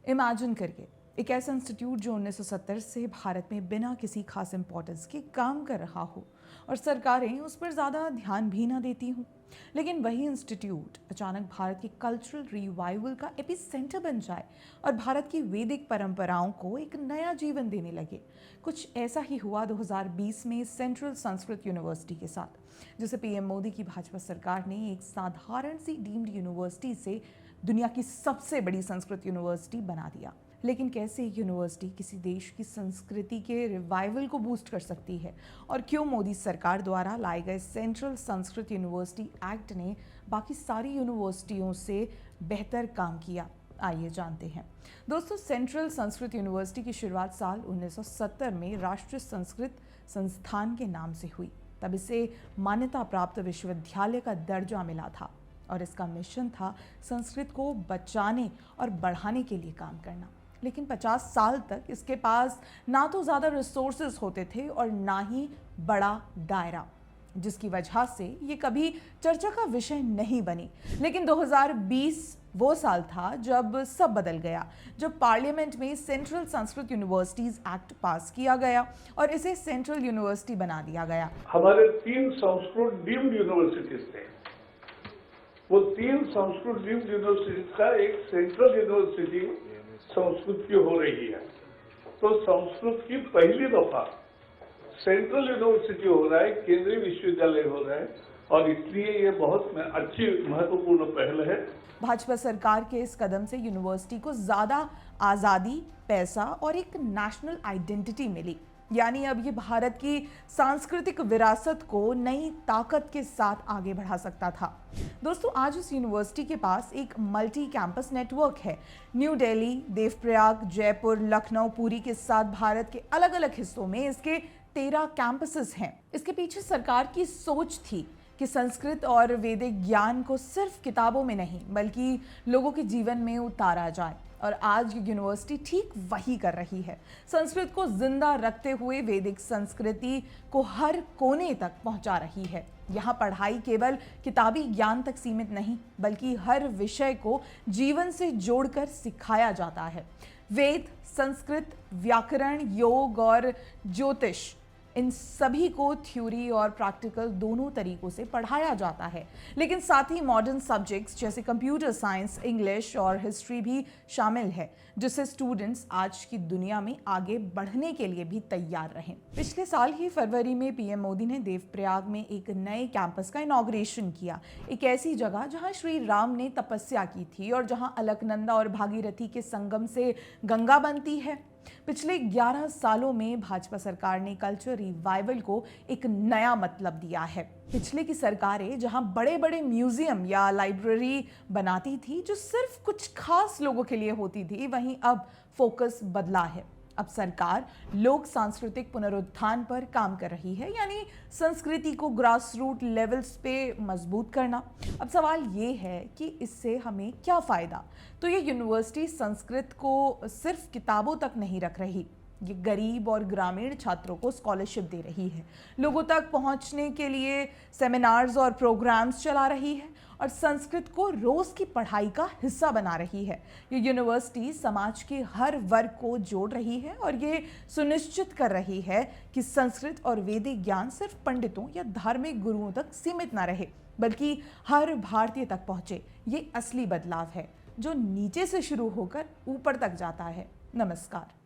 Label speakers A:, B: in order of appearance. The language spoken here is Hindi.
A: इमेजिन करिए, एक ऐसा इंस्टीट्यूट जो 1970 से भारत में बिना किसी खास इंपॉर्टेंस के काम कर रहा हो और सरकारें उस पर ज़्यादा ध्यान भी ना देती हों। लेकिन वही इंस्टीट्यूट अचानक भारत की कल्चरल रिवाइवल का एपिसेंटर बन जाए और भारत की वैदिक परंपराओं को एक नया जीवन देने लगे। कुछ ऐसा ही हुआ 2020 में सेंट्रल संस्कृत यूनिवर्सिटी के साथ, जिसे पीएम मोदी की भाजपा सरकार ने एक साधारण सी डीम्ड यूनिवर्सिटी से दुनिया की सबसे बड़ी संस्कृत यूनिवर्सिटी बना दिया। लेकिन कैसे एक यूनिवर्सिटी किसी देश की संस्कृति के रिवाइवल को बूस्ट कर सकती है, और क्यों मोदी सरकार द्वारा लाए गए सेंट्रल संस्कृत यूनिवर्सिटी एक्ट ने बाकी सारी यूनिवर्सिटियों से बेहतर काम किया, आइए जानते हैं। दोस्तों, सेंट्रल संस्कृत यूनिवर्सिटी की शुरुआत साल 1970 में राष्ट्रीय संस्कृत संस्थान के नाम से हुई। तब इसे मान्यता प्राप्त विश्वविद्यालय का दर्जा मिला था और इसका मिशन था संस्कृत को बचाने और बढ़ाने के लिए काम करना। लेकिन 50 साल तक इसके पास ना तो ज़्यादा रिसोर्सेज होते थे और ना ही बड़ा दायरा, जिसकी वजह से ये कभी चर्चा का विषय नहीं बनी। लेकिन 2020 वो साल था जब सब बदल गया, जब पार्लियामेंट में सेंट्रल संस्कृत यूनिवर्सिटीज एक्ट पास किया गया और इसे सेंट्रल यूनिवर्सिटी बना दिया गया।
B: हमारे 3 संस्कृत डीम्ड यूनिवर्सिटीज थे। वो 3 संस्कृत डीम्ड यूनिवर्सिटीज का एक सेंट्रल यूनिवर्सिटी संस्कृत की हो रही है। तो संस्कृत की पहली दफा सेंट्रल यूनिवर्सिटी हो रहा है, केंद्रीय विश्वविद्यालय हो रहा है, और इसलिए ये बहुत अच्छी महत्वपूर्ण पहल है।
A: भाजपा सरकार के इस कदम से यूनिवर्सिटी को ज्यादा आजादी, पैसा और एक नेशनल आइडेंटिटी मिली। यानी अब ये भारत की सांस्कृतिक विरासत को नई ताकत के साथ आगे बढ़ा सकता था। दोस्तों, आज उस यूनिवर्सिटी के पास एक मल्टी कैंपस नेटवर्क है। न्यू दिल्ली, देवप्रयाग, जयपुर, लखनऊ, पुरी के साथ भारत के अलग अलग हिस्सों में इसके 13 कैंपसेस हैं। इसके पीछे सरकार की सोच थी कि संस्कृत और वैदिक ज्ञान को सिर्फ किताबों में नहीं बल्कि लोगों के जीवन में उतारा जाए, और आज ये यूनिवर्सिटी ठीक वही कर रही है। संस्कृत को जिंदा रखते हुए वैदिक संस्कृति को हर कोने तक पहुंचा रही है। यहाँ पढ़ाई केवल किताबी ज्ञान तक सीमित नहीं बल्कि हर विषय को जीवन से जोड़कर सिखाया जाता है। वेद, संस्कृत, व्याकरण, योग और ज्योतिष, इन सभी को थ्योरी और प्रैक्टिकल दोनों तरीकों से पढ़ाया जाता है। लेकिन साथ ही मॉडर्न सब्जेक्ट्स जैसे कंप्यूटर साइंस, इंग्लिश और हिस्ट्री भी शामिल है, जिससे स्टूडेंट्स आज की दुनिया में आगे बढ़ने के लिए भी तैयार रहें। पिछले साल ही फरवरी में पीएम मोदी ने देवप्रयाग में एक नए कैंपस का इनॉग्रेशन किया। एक ऐसी जगह जहां श्री राम ने तपस्या की थी और जहां अलकनंदा और भागीरथी के संगम से गंगा बनती है। पिछले 11 सालों में भाजपा सरकार ने कल्चर रिवाइवल को एक नया मतलब दिया है। पिछले की सरकारें जहां बड़े बड़े म्यूजियम या लाइब्रेरी बनाती थी जो सिर्फ कुछ खास लोगों के लिए होती थी, वहीं अब फोकस बदला है। अब सरकार लोक सांस्कृतिक पुनरुत्थान पर काम कर रही है, यानी संस्कृति को ग्रास रूट लेवल्स पे मजबूत करना। अब सवाल ये है कि इससे हमें क्या फ़ायदा। तो ये यूनिवर्सिटी संस्कृत को सिर्फ किताबों तक नहीं रख रही, ये गरीब और ग्रामीण छात्रों को स्कॉलरशिप दे रही है, लोगों तक पहुंचने के लिए सेमिनार्स और प्रोग्राम्स चला रही है और संस्कृत को रोज की पढ़ाई का हिस्सा बना रही है। ये यूनिवर्सिटी समाज के हर वर्ग को जोड़ रही है और ये सुनिश्चित कर रही है कि संस्कृत और वैदिक ज्ञान सिर्फ पंडितों या धार्मिक गुरुओं तक सीमित ना रहे बल्कि हर भारतीय तक पहुंचे। ये असली बदलाव है जो नीचे से शुरू होकर ऊपर तक जाता है। नमस्कार।